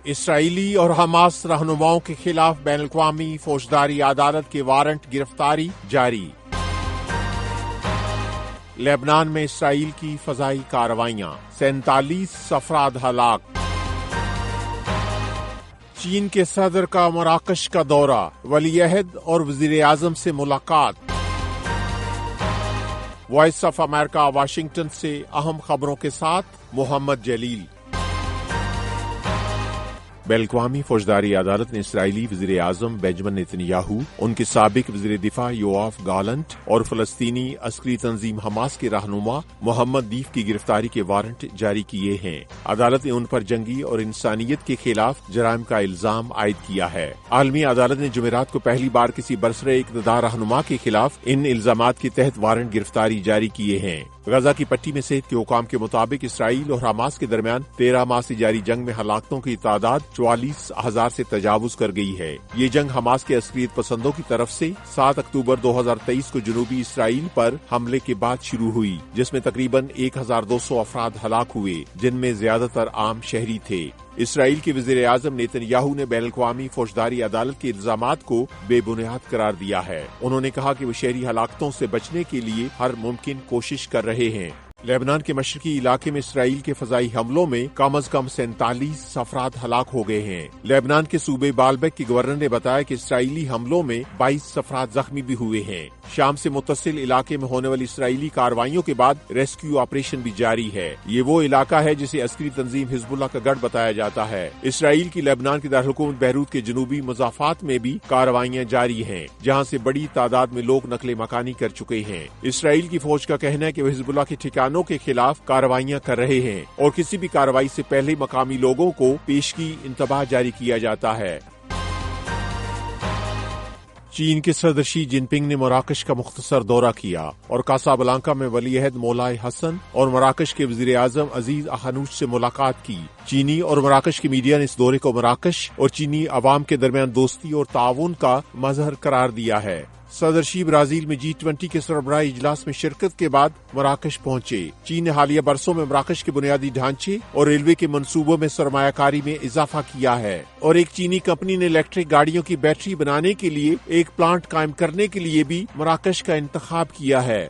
اسرائیلی اور حماس رہنماؤں کے خلاف بین الاقوامی فوجداری عدالت کے وارنٹ گرفتاری جاری۔ لبنان میں اسرائیل کی فضائی کارروائیاں، 47 افراد ہلاک۔ چین کے صدر کا مراکش کا دورہ، ولی عہد اور وزیر اعظم سے ملاقات۔ وائس آف امریکہ واشنگٹن سے اہم خبروں کے ساتھ محمد جلیل۔ بین الاقوامی فوجداری عدالت نے اسرائیلی وزیر اعظم بنجامن نیتن یاہو، ان کے سابق وزیر دفاع یوآف گالنٹ اور فلسطینی عسکری تنظیم حماس کے رہنما محمد دیف کی گرفتاری کے وارنٹ جاری کیے ہیں۔ عدالت نے ان پر جنگی اور انسانیت کے خلاف جرائم کا الزام عائد کیا ہے۔ عالمی عدالت نے جمعرات کو پہلی بار کسی برسر اقتدار رہنما کے خلاف ان الزامات کے تحت وارنٹ گرفتاری جاری کیے ہیں۔ غزہ کی پٹی میں صحت کے حکام کے مطابق اسرائیل اور حماس کے درمیان 13 ماہ سے جاری جنگ میں ہلاکتوں کی تعداد 44,000 سے تجاوز کر گئی ہے۔ یہ جنگ حماس کے عسکریت پسندوں کی طرف سے 7 اکتوبر 2023 کو جنوبی اسرائیل پر حملے کے بعد شروع ہوئی، جس میں تقریباً 1,200 افراد ہلاک ہوئے، جن میں زیادہ تر عام شہری تھے۔ اسرائیل کے وزیر اعظم نیتن یاہو نے بین الاقوامی فوجداری عدالت کے الزامات کو بے بنیاد قرار دیا ہے۔ انہوں نے کہا کہ وہ شہری ہلاکتوں سے بچنے کے لیے ہر ممکن کوشش کر رہے ہیں۔ لبنان کے مشرقی علاقے میں اسرائیل کے فضائی حملوں میں کم از کم 47 افراد ہلاک ہو گئے ہیں۔ لبنان کے صوبے بالبیک کے گورنر نے بتایا کہ اسرائیلی حملوں میں 22 افراد زخمی بھی ہوئے ہیں۔ شام سے متصل علاقے میں ہونے والی اسرائیلی کارروائیوں کے بعد ریسکیو آپریشن بھی جاری ہے۔ یہ وہ علاقہ ہے جسے عسکری تنظیم حزب اللہ کا گڑھ بتایا جاتا ہے۔ اسرائیل کی لبنان کے دارالحکومت بیروت کے جنوبی مضافات میں بھی کارروائیاں جاری ہیں، جہاں سے بڑی تعداد میں لوگ نقل مکانی کر چکے ہیں۔ اسرائیل کی فوج کا کہنا ہے کہ وہ حزب اللہ کے ٹھکانوں کے خلاف کارروائیاں کر رہے ہیں اور کسی بھی کارروائی سے پہلے مقامی لوگوں کو پیشگی انتباہ جاری کیا جاتا ہے۔ چین کے صدر شی جن پنگ نے مراکش کا مختصر دورہ کیا اور کاسابلانکا میں ولی عہد مولائے حسن اور مراکش کے وزیر اعظم عزیز اخانوچ سے ملاقات کی۔ چینی اور مراکش کی میڈیا نے اس دورے کو مراکش اور چینی عوام کے درمیان دوستی اور تعاون کا مظہر قرار دیا ہے۔ صدر شی برازیل میں G20 کے سربراہی اجلاس میں شرکت کے بعد مراکش پہنچے۔ چین نے حالیہ برسوں میں مراکش کے بنیادی ڈھانچے اور ریلوے کے منصوبوں میں سرمایہ کاری میں اضافہ کیا ہے، اور ایک چینی کمپنی نے الیکٹرک گاڑیوں کی بیٹری بنانے کے لیے ایک پلانٹ قائم کرنے کے لیے بھی مراکش کا انتخاب کیا ہے۔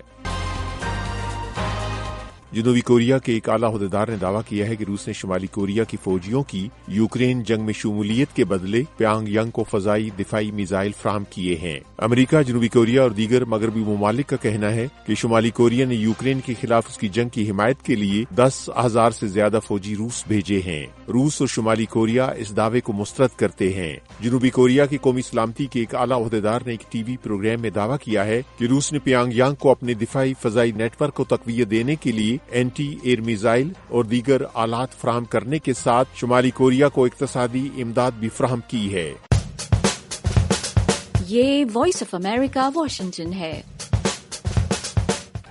جنوبی کوریا کے ایک اعلیٰ عہدیدار نے دعویٰ کیا ہے کہ روس نے شمالی کوریا کی فوجیوں کی یوکرین جنگ میں شمولیت کے بدلے پیانگ ینگ کو فضائی دفاعی میزائل فراہم کیے ہیں۔ امریکہ، جنوبی کوریا اور دیگر مغربی ممالک کا کہنا ہے کہ شمالی کوریا نے یوکرین کے خلاف اس کی جنگ کی حمایت کے لیے 10,000 سے زیادہ فوجی روس بھیجے ہیں۔ روس اور شمالی کوریا اس دعوے کو مسترد کرتے ہیں۔ جنوبی کوریا کی قومی سلامتی کے ایک اعلیٰ عہدیدار نے ایک ٹی وی پروگرام میں دعویٰ کیا ہے کہ روس نے پیانگ ینگ کو اپنے دفاعی فضائی نیٹ ورک کو تقویت دینے کے لیے اینٹی ایئر میزائل اور دیگر آلات فراہم کرنے کے ساتھ شمالی کوریا کو اقتصادی امداد بھی فراہم کی ہے۔ یہ وائس آف امریکہ واشنگٹن ہے۔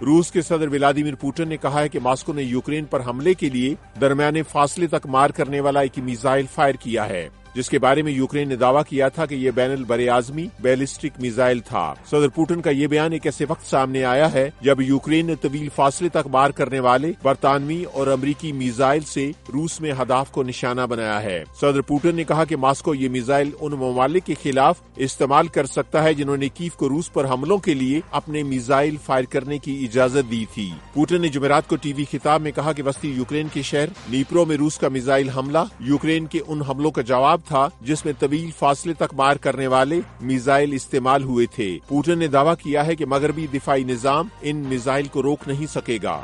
روس کے صدر ولادیمیر پوٹن نے کہا ہے کہ ماسکو نے یوکرین پر حملے کے لیے درمیانے فاصلے تک مار کرنے والا ایک میزائل فائر کیا ہے، جس کے بارے میں یوکرین نے دعویٰ کیا تھا کہ یہ بین البراعظمی بیلسٹک میزائل تھا۔ صدر پوٹن کا یہ بیان ایک ایسے وقت سامنے آیا ہے جب یوکرین نے طویل فاصلے تک مار کرنے والے برطانوی اور امریکی میزائل سے روس میں ہدف کو نشانہ بنایا ہے۔ صدر پوٹن نے کہا کہ ماسکو یہ میزائل ان ممالک کے خلاف استعمال کر سکتا ہے جنہوں نے کیف کو روس پر حملوں کے لیے اپنے میزائل فائر کرنے کی اجازت دی تھی۔ پوٹن نے جمعرات کو ٹی وی خطاب میں کہا کہ وسطی یوکرین کے شہر نیپرو میں روس کا میزائل حملہ یوکرین کے ان حملوں کا جواب تھا جس میں طویل فاصلے تک مار کرنے والے میزائل استعمال ہوئے تھے۔ پوٹن نے دعویٰ کیا ہے کہ مغربی دفاعی نظام ان میزائل کو روک نہیں سکے گا۔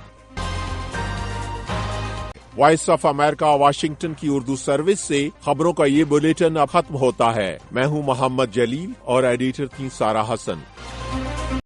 وائس آف امریکہ واشنگٹن کی اردو سروس سے خبروں کا یہ بلیٹن اب ختم ہوتا ہے۔ میں ہوں محمد جلیل اور ایڈیٹر تھی سارہ حسن۔